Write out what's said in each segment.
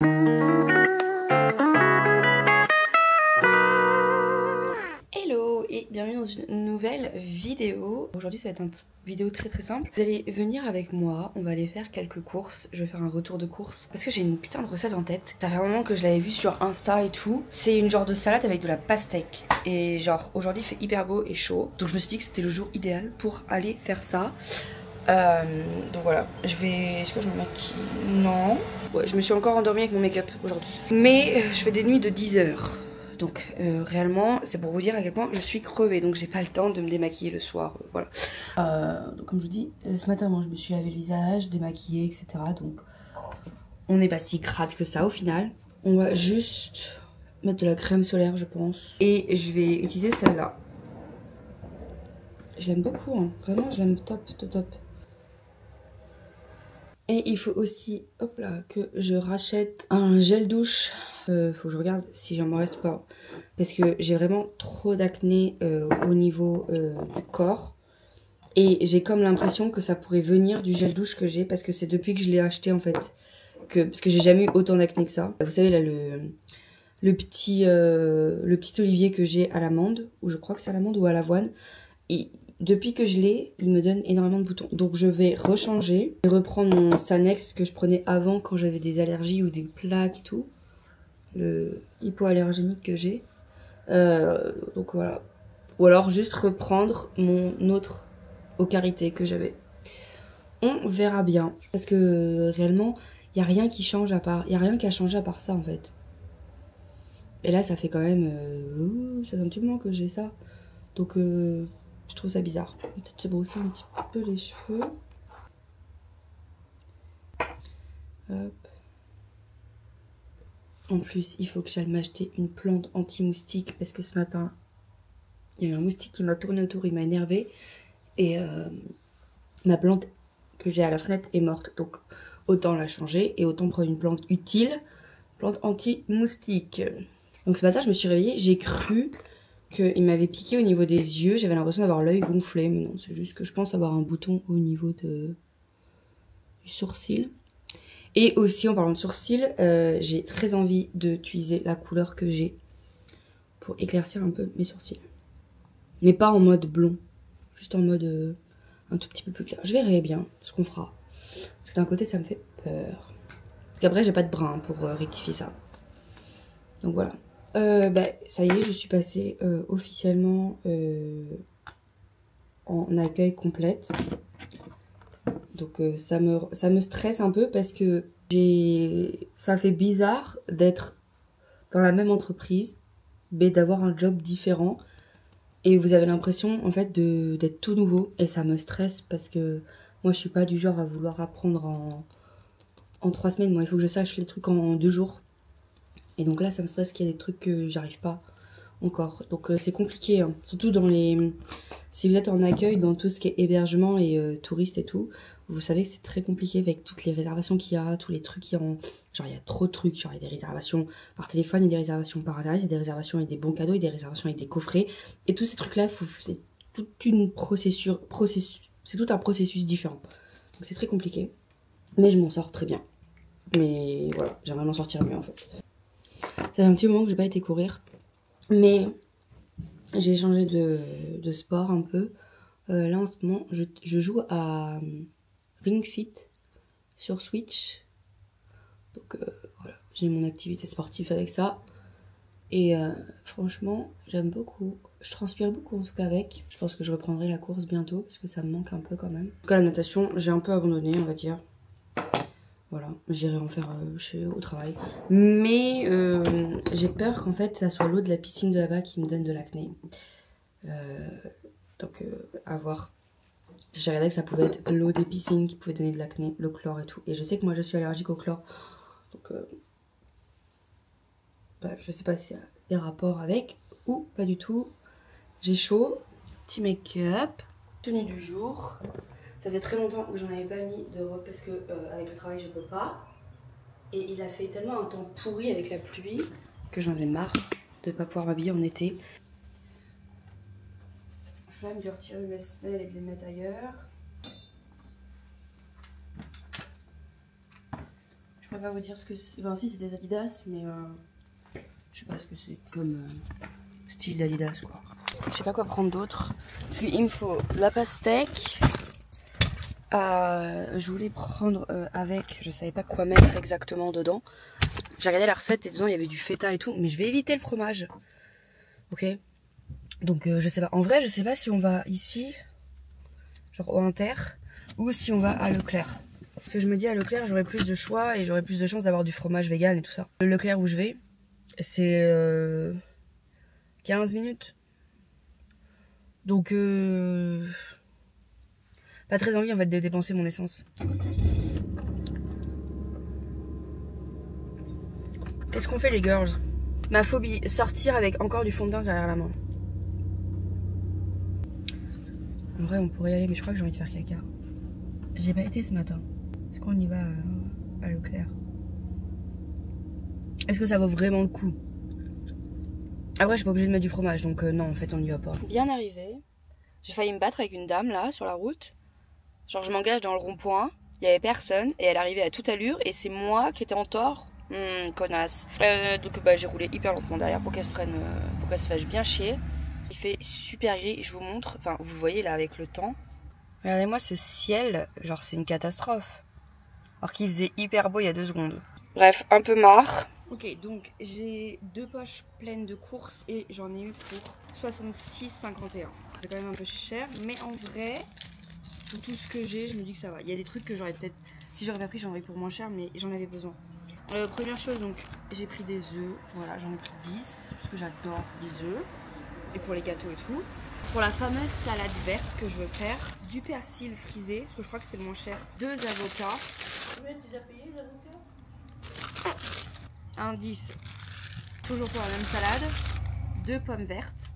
Hello et bienvenue dans une nouvelle vidéo. Aujourd'hui ça va être une vidéo très simple. Vous allez venir avec moi, on va aller faire quelques courses. Je vais faire un retour de courses parce que j'ai une putain de recette en tête. Ça fait un moment que je l'avais vue sur Insta et tout. C'est une genre de salade avec de la pastèque. Et genre aujourd'hui il fait hyper beau et chaud. Donc je me suis dit que c'était le jour idéal pour aller faire ça. Donc voilà, je vais... Est-ce que je me maquille? Non. Ouais, je me suis encore endormie avec mon make-up aujourd'hui. Mais je fais des nuits de 10 heures. Donc réellement, c'est pour vous dire à quel point je suis crevée. Donc j'ai pas le temps de me démaquiller le soir. Voilà. Donc comme je vous dis, ce matin, moi, je me suis lavé le visage, démaquillée, etc. Donc on n'est pas si crade que ça au final. On va juste mettre de la crème solaire, je pense. Et je vais utiliser celle-là. Je l'aime beaucoup, hein. Vraiment, je l'aime top. Et il faut aussi, hop là, que je rachète un gel douche. Faut que je regarde si j'en me reste pas. Parce que j'ai vraiment trop d'acné au niveau du corps. Et j'ai comme l'impression que ça pourrait venir du gel douche que j'ai. Parce que c'est depuis que je l'ai acheté en fait. Parce que j'ai jamais eu autant d'acné que ça. Vous savez là, le petit olivier que j'ai à l'amande. Ou je crois que c'est à l'amande ou à l'avoine. Et depuis que je l'ai, il me donne énormément de boutons. Donc je vais rechanger et reprendre mon Sanex que je prenais avant quand j'avais des allergies ou des plaques et tout. Le hypoallergénique que j'ai. Donc voilà. Ou alors juste reprendre mon autre au karité que j'avais. On verra bien. Parce que réellement, il n'y a rien qui change à part. Il n'y a rien qui a changé à part ça en fait. Et là, ça fait quand même. Ça fait un petit moment que j'ai ça. Donc je trouve ça bizarre. Peut-être se brosser un petit peu les cheveux. Hop. En plus, il faut que j'aille m'acheter une plante anti-moustique parce que ce matin, il y a eu un moustique qui m'a tourné autour, il m'a énervé. Et ma plante que j'ai à la fenêtre est morte. Donc autant la changer et autant prendre une plante utile, plante anti-moustique. Donc ce matin, je me suis réveillée, j'ai cru qu'il m'avait piqué au niveau des yeux. J'avais l'impression d'avoir l'œil gonflé, mais non, c'est juste que je pense avoir un bouton au niveau du sourcil. Et aussi en parlant de sourcils, j'ai très envie d'utiliser la couleur que j'ai pour éclaircir un peu mes sourcils. Mais pas en mode blond, juste en mode un tout petit peu plus clair. Je verrai bien ce qu'on fera. Parce que d'un côté ça me fait peur. Parce qu'après j'ai pas de brin pour rectifier ça. Donc voilà. Ça y est, je suis passée officiellement en accueil complète. Donc ça me stresse un peu parce que ça fait bizarre d'être dans la même entreprise, mais d'avoir un job différent. Et vous avez l'impression en fait d'être tout nouveau. Et ça me stresse parce que moi je suis pas du genre à vouloir apprendre en 3 semaines. Moi il faut que je sache les trucs en 2 jours. Et donc là ça me stresse qu'il y a des trucs que j'arrive pas encore. Donc c'est compliqué, hein. Surtout si vous êtes en accueil dans tout ce qui est hébergement et touristes et tout. Vous savez que c'est très compliqué avec toutes les réservations qu'il y a, tous les trucs qui ont... Genre il y a trop de trucs, genre il y a des réservations par téléphone, il y a des réservations par internet, il y a des réservations avec des bons cadeaux, il y a des réservations avec des coffrets. Et tous ces trucs-là, c'est toute une c'est tout un processus différent. Donc c'est très compliqué. Mais je m'en sors très bien. Mais voilà, j'aimerais m'en sortir mieux en fait. Ça fait un petit moment que j'ai pas été courir. Mais j'ai changé de sport un peu. Là en ce moment, je joue à Ring Fit sur Switch. Donc voilà, j'ai mon activité sportive avec ça. Et franchement, j'aime beaucoup. Je transpire beaucoup en tout cas avec. Je pense que je reprendrai la course bientôt parce que ça me manque un peu quand même. En tout cas, la natation, j'ai un peu abandonné, on va dire. Voilà, j'irai en faire au travail. Mais j'ai peur qu'en fait, ça soit l'eau de la piscine de là-bas qui me donne de l'acné. Donc à voir. J'ai regardé que ça pouvait être l'eau des piscines qui pouvait donner de l'acné, le chlore et tout. Et je sais que moi je suis allergique au chlore. Donc bref, je sais pas s'il y a des rapports avec ou pas du tout. J'ai chaud. Petit make-up. Tenue du jour. Ça faisait très longtemps que j'en avais pas mis de robe parce que avec le travail je peux pas. Et il a fait tellement un temps pourri avec la pluie que j'en ai marre de pas pouvoir m'habiller en été. Flamme de retirer mes semelles et de les mettre ailleurs. Je Je peux pas vous dire ce que c'est. Enfin, si, c'est des Adidas, mais je sais pas ce que c'est. Comme style d'Adidas, quoi. Je sais pas quoi prendre d'autre. Parce qu'il me faut la pastèque. Je voulais prendre avec, je savais pas quoi mettre exactement dedans. J'ai regardé la recette et dedans il y avait du feta et tout, mais je vais éviter le fromage. Ok. Donc je sais pas. En vrai, je sais pas si on va ici, genre au Inter, ou si on va à Leclerc. Parce que je me dis à Leclerc, j'aurai plus de choix et j'aurai plus de chance d'avoir du fromage vegan et tout ça. Le Leclerc où je vais, c'est 15 minutes. Donc pas très envie en fait de dépenser mon essence. Qu'est-ce qu'on fait les girls? Ma phobie, sortir avec encore du fond de teint derrière la main. En vrai on pourrait y aller mais je crois que j'ai envie de faire caca. J'ai pas été ce matin. Est-ce qu'on y va à Leclerc? Est-ce que ça vaut vraiment le coup? Après je suis pas obligée de mettre du fromage donc non en fait on n'y va pas. Bien arrivé. J'ai failli me battre avec une dame là sur la route. Genre je m'engage dans le rond-point, il y avait personne et elle arrivait à toute allure et c'est moi qui étais en tort. Connasse. Donc bah j'ai roulé hyper lentement derrière pour qu'elle se prenne, pour qu'elle se fasse bien chier. Il fait super gris, je vous montre, enfin vous le voyez là avec le temps. Regardez-moi ce ciel, genre c'est une catastrophe. Alors qu'il faisait hyper beau il y a 2 secondes. Bref, un peu marre. Ok, donc j'ai 2 poches pleines de courses et j'en ai eu pour 66,51. C'est quand même un peu cher, mais en vrai, pour tout ce que j'ai, je me dis que ça va. Il y a des trucs que j'aurais peut-être, si j'aurais pas pris, j'en aurais pour moins cher, mais j'en avais besoin. Première chose, donc j'ai pris des œufs, voilà, j'en ai pris 10 parce que j'adore les œufs et pour les gâteaux et tout. Pour la fameuse salade verte que je veux faire, du persil frisé, parce que je crois que c'était le moins cher, 2 avocats. Combien tu as payé les avocats? Un 10, toujours pour la même salade, 2 pommes vertes,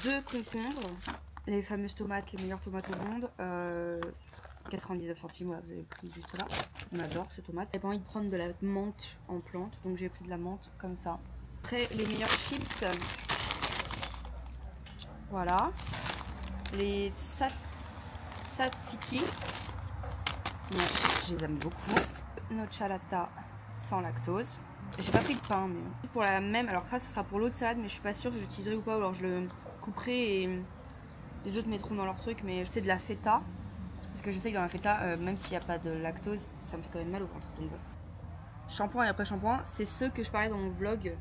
2 concombres, les fameuses tomates, les meilleures tomates au monde. 99 centimes, voilà, vous avez pris juste là. On adore ces tomates. J'ai pas envie de prendre de la menthe en plante, donc j'ai pris de la menthe comme ça. Après, les meilleurs chips, voilà. Les tzatziki, je les aime beaucoup. Nocciolata sans lactose. J'ai pas pris de pain, mais pour la même. Alors ça, ce sera pour l'autre salade, mais je suis pas sûre que j'utiliserai ou pas. Ou alors je le couperai et les autres mettront dans leur truc, mais c'est de la feta. Parce que je sais que dans la feta, même s'il n'y a pas de lactose, ça me fait quand même mal au ventre. Donc, shampoing et après shampoing, c'est ceux que je parlais dans mon vlog.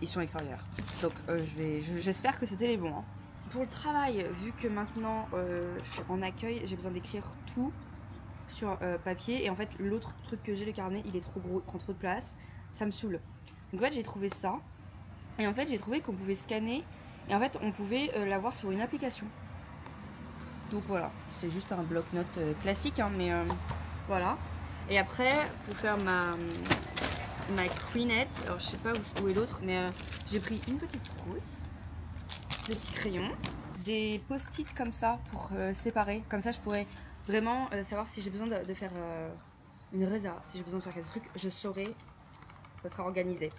Ils sont extérieurs. Donc j'espère que c'était les bons. Hein. Pour le travail, vu que maintenant je suis en accueil, j'ai besoin d'écrire tout sur papier. Et en fait, l'autre truc que j'ai, le carnet, il est trop gros, il prend trop de place. Ça me saoule. Donc en fait, j'ai trouvé ça. Et en fait, j'ai trouvé qu'on pouvait scanner. Et en fait, on pouvait l'avoir sur une application. Donc voilà, c'est juste un bloc-notes classique, hein, mais voilà. Et après, pour faire ma creenette, alors je sais pas où est l'autre, mais j'ai pris une petite trousse, des petits crayons, des post-it comme ça pour séparer. Comme ça, je pourrais vraiment savoir si j'ai besoin de faire une résa, si j'ai besoin de faire quelque truc, je saurai, ça sera organisé.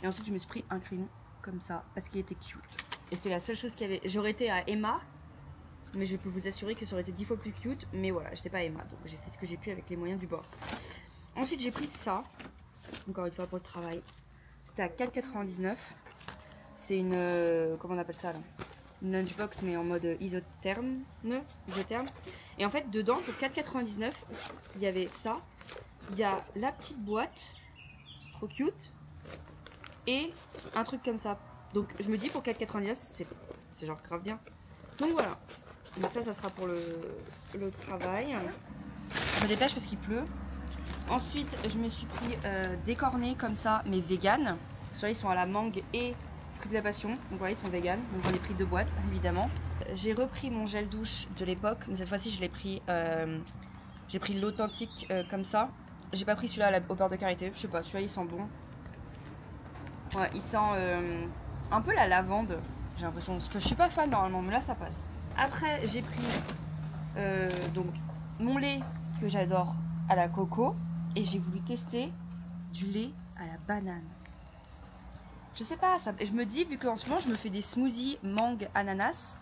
Et ensuite, je me suis pris un crayon comme ça parce qu'il était cute. Et c'était la seule chose qu'il y avait. J'aurais été à Emma, mais je peux vous assurer que ça aurait été 10 fois plus cute. Mais voilà, j'étais pas à Emma, donc j'ai fait ce que j'ai pu avec les moyens du bord. Ensuite, j'ai pris ça, encore une fois pour le travail. C'était à 4,99. C'est une, comment on appelle ça là, une lunchbox, mais en mode isotherme. Et en fait, dedans, pour 4,99, il y avait ça. Il y a la petite boîte, trop cute, et un truc comme ça. Donc je me dis pour 4,99 c'est genre grave bien. Donc voilà. Donc ça sera pour le travail. Je me dépêche parce qu'il pleut. Ensuite je me suis pris des cornets comme ça mais vegan. Soit ils sont à la mangue et fruits de la passion. Donc voilà, ils sont vegan. Donc j'en ai pris 2 boîtes évidemment. J'ai repris mon gel douche de l'époque, mais cette fois-ci je l'ai pris. J'ai pris l'authentique comme ça. J'ai pas pris celui-là au beurre de karité. Je sais pas, celui-là il sent bon. Ouais, il sent un peu la lavande, j'ai l'impression. Parce que je suis pas fan normalement, mais là ça passe. Après, j'ai pris donc mon lait que j'adore à la coco. Et j'ai voulu tester du lait à la banane. Je sais pas, ça, je me dis, vu qu'en ce moment je me fais des smoothies mangue ananas,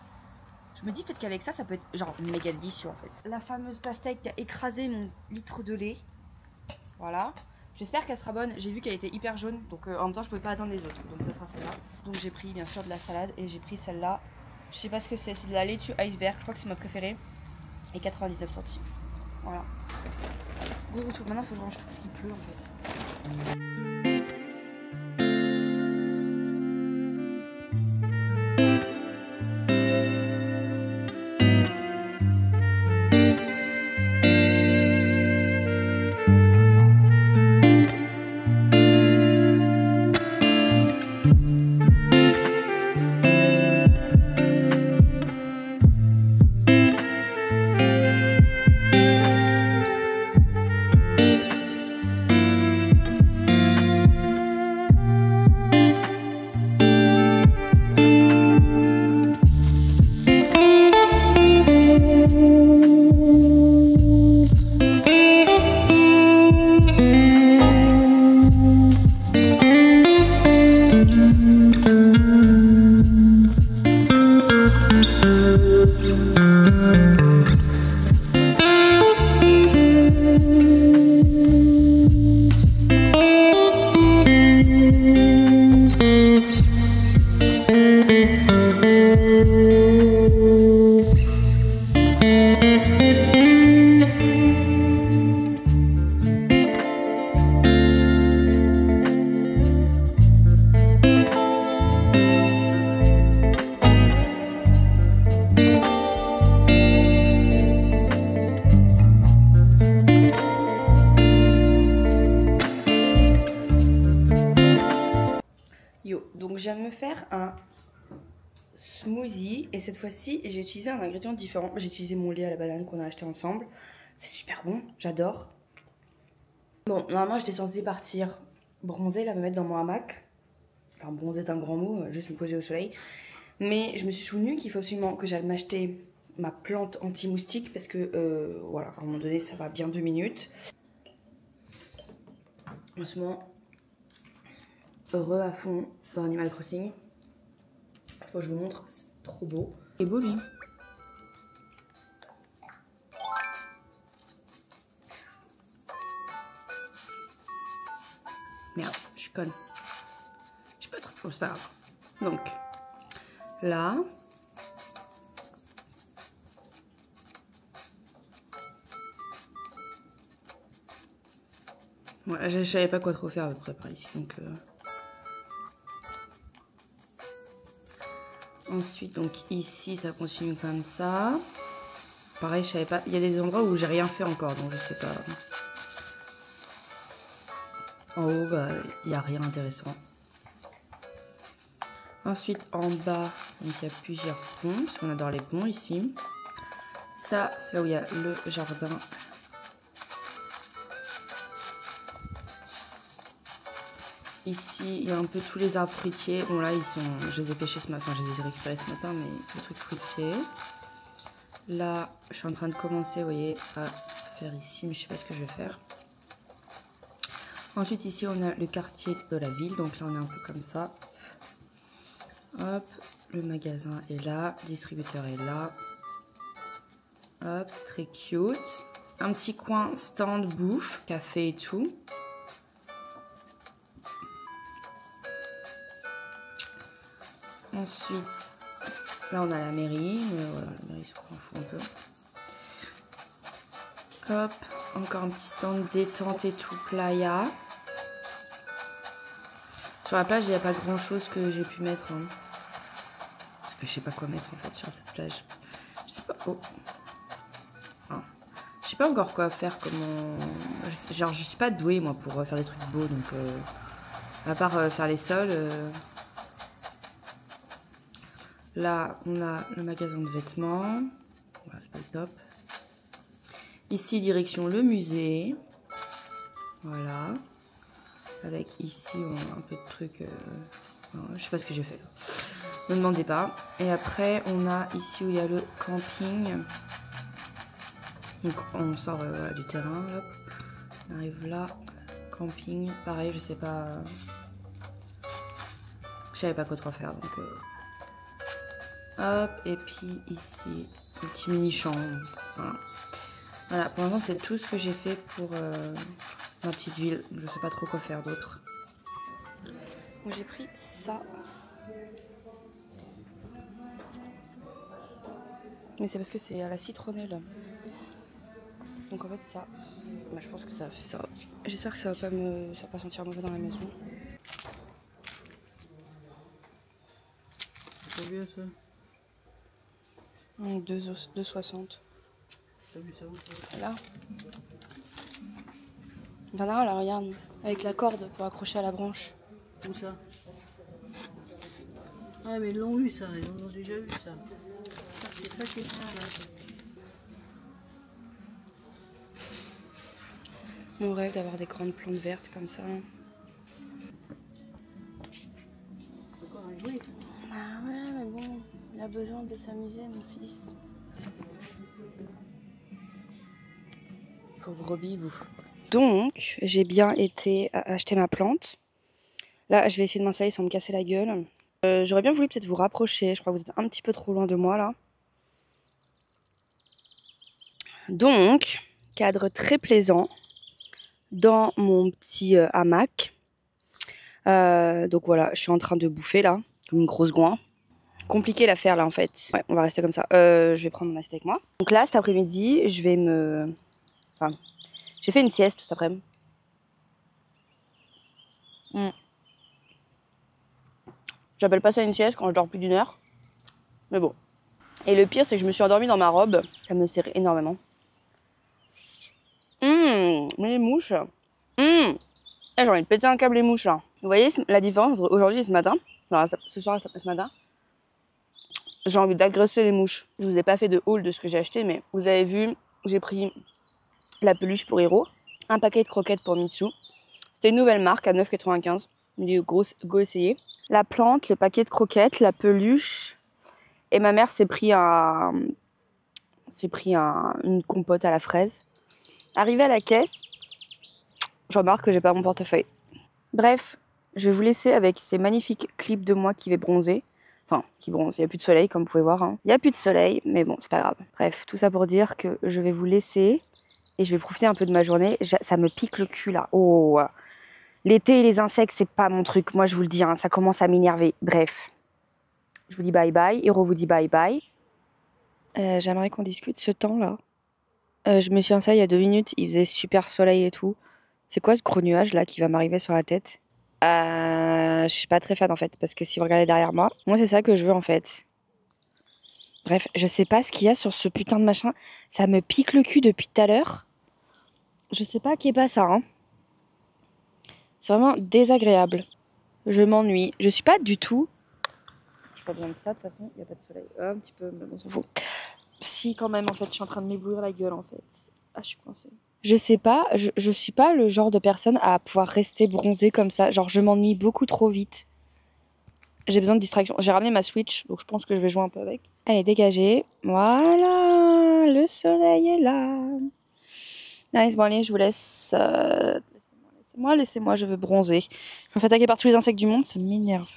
Je me dis peut-être qu'avec ça, ça peut être genre méga délicieux en fait. La fameuse pastèque qui a écrasé mon litre de lait. Voilà. J'espère qu'elle sera bonne. J'ai vu qu'elle était hyper jaune, donc en même temps je pouvais pas attendre les autres. Donc ça sera celle-là. Donc j'ai pris bien sûr de la salade et j'ai pris celle-là. Je sais pas ce que c'est de la laitue iceberg. Je crois que c'est ma préférée. Et 99 centimes. Voilà. Gros retour. Maintenant il faut que je range tout parce qu'il pleut en fait. Donc je viens de me faire un smoothie et cette fois-ci j'ai utilisé un ingrédient différent. J'ai utilisé mon lait à la banane qu'on a acheté ensemble. C'est super bon, j'adore. Bon, normalement j'étais censée partir bronzer, là me mettre dans mon hamac. Enfin bronzer d'un grand mot, juste me poser au soleil. Mais je me suis souvenu qu'il faut absolument que j'aille m'acheter ma plante anti-moustique parce que voilà, à un moment donné ça va bien 2 minutes. En ce moment, heureux à fond dans Animal Crossing. Faut que je vous montre, c'est trop beau. Il est beau lui. Merde, je suis conne. Je sais pas trop, c'est pas grave. Donc, là. Voilà, je savais pas quoi trop faire à peu près par ici. Donc, ensuite, donc ici, ça continue comme ça. Pareil, je savais pas. Il y a des endroits où j'ai rien fait encore, donc je sais pas. En haut, bah, il n'y a rien d'intéressant. Ensuite, en bas, donc il y a plusieurs ponts, parce qu'on adore les ponts ici. Ça, c'est là où il y a le jardin. Ici, il y a un peu tous les arbres fruitiers. Bon, là, je les ai pêchés ce matin, enfin, je les ai récupérés ce matin, mais les trucs fruitiers. Là, je suis en train de commencer, vous voyez, à faire ici, mais je sais pas ce que je vais faire. Ensuite, ici, on a le quartier de la ville, donc là, on est un peu comme ça. Hop, le magasin est là, le distributeur est là. Hop, c'est très cute. Un petit coin stand bouffe, café et tout. Ensuite, là, on a la mairie, mais voilà, la mairie, on s'en fout un peu. Hop, encore un petit stand détente et tout, playa. Sur la plage, il n'y a pas grand chose que j'ai pu mettre. Hein. Parce que je sais pas quoi mettre en fait sur cette plage. Je sais pas. Oh. Ah. Je sais pas encore quoi faire. Comment. Genre, je suis pas douée moi pour faire des trucs beaux. Donc, à part faire les sols. Là, on a le magasin de vêtements. Voilà, c'est pas le top. Ici, direction le musée. Voilà. Avec ici, on a un peu de trucs. Je sais pas ce que j'ai fait. Ne me demandez pas. Et après, on a ici où il y a le camping. Donc, on sort voilà, du terrain. Hop. On arrive là. Camping. Pareil, je sais pas. Je savais pas quoi trop faire. Donc, Hop, et puis ici, une petite mini chambre. Voilà. Voilà, pour l'instant, c'est tout ce que j'ai fait pour ma petite ville. Je sais pas trop quoi faire d'autre. Donc j'ai pris ça. Mais c'est parce que c'est à la citronnelle. Donc en fait ça, bah, je pense que ça a fait ça. J'espère que ça va pas sentir mauvais dans la maison. C'est bien ça. 2,60. T'as vu ça où? Là. T'en as un là, regarde. Avec la corde pour accrocher à la branche. Où ça? Ah mais ils l'ont eu ça, ils l'ont déjà vu ça. C'est ça qui est ça là. Mon rêve d'avoir des grandes plantes vertes comme ça. Encore un bruit. Ah ouais, mais bon, il a besoin de s'amuser, mon fils. Pour brebis, vous. Donc, j'ai bien été acheter ma plante. Là, je vais essayer de m'installer sans me casser la gueule. J'aurais bien voulu peut-être vous rapprocher. Je crois que vous êtes un petit peu trop loin de moi, là. Donc, cadre très plaisant dans mon petit hamac. Donc voilà, je suis en train de bouffer, là, comme une grosse goin. Compliqué l'affaire, là, en fait. Ouais, on va rester comme ça. Je vais prendre mon assiette avec moi. Donc là, cet après-midi, je vais me... Enfin, j'ai fait une sieste cet après-midi. J'appelle pas ça une sieste quand je dors plus d'1 heure. Mais bon. Et le pire, c'est que je me suis endormie dans ma robe. Ça me sert énormément. Mais les mouches. Eh, j'ai envie de péter un câble les mouches là. Vous voyez la différence entre aujourd'hui et ce matin? Enfin, ce soir et ce matin. J'ai envie d'agresser les mouches. Je vous ai pas fait de haul de ce que j'ai acheté, mais vous avez vu, j'ai pris la peluche pour Hiro, un paquet de croquettes pour Mitsu. C'était une nouvelle marque à 9,95. Je me dis go essayer. La plante, le paquet de croquettes, la peluche. Et ma mère s'est pris une compote à la fraise. Arrivée à la caisse, je remarque que j'ai pas mon portefeuille. Bref, je vais vous laisser avec ces magnifiques clips de moi qui vais bronzer. Enfin, qui bronze, il n'y a plus de soleil comme vous pouvez voir. Il n'y a plus de soleil, mais bon, c'est pas grave. Bref, tout ça pour dire que je vais vous laisser et je vais profiter un peu de ma journée. Ça me pique le cul là. Oh, l'été et les insectes, c'est pas mon truc. Moi, je vous le dis, hein, ça commence à m'énerver. Bref, je vous dis bye bye. Hiro vous dit bye bye. J'aimerais qu'on discute ce temps-là. Je me suis installée il y a 2 minutes. Il faisait super soleil et tout. C'est quoi ce gros nuage là qui va m'arriver sur la tête? Je suis pas très fan en fait, parce que si vous regardez derrière moi, c'est ça que je veux en fait. Bref, je sais pas ce qu'il y a sur ce putain de machin. Ça me pique le cul depuis tout à l'heure. Je sais pas qui est pas ça, hein. C'est vraiment désagréable. Je m'ennuie. Je suis pas du tout... J'ai pas besoin de ça de toute façon, il y a pas de soleil. Un petit peu, mais bon, on s'en fout. Si quand même en fait, je suis en train de m'éblouir la gueule en fait. Ah, je suis coincée. Je sais pas, je suis pas le genre de personne à pouvoir rester bronzée comme ça. Genre, je m'ennuie beaucoup trop vite. J'ai besoin de distraction. J'ai ramené ma Switch, donc je pense que je vais jouer un peu avec. Allez, dégagez. Voilà, le soleil est là. Nice, bon allez, je vous laisse. Laissez-moi, je veux bronzer. Je me fais attaquer par tous les insectes du monde, ça m'énerve.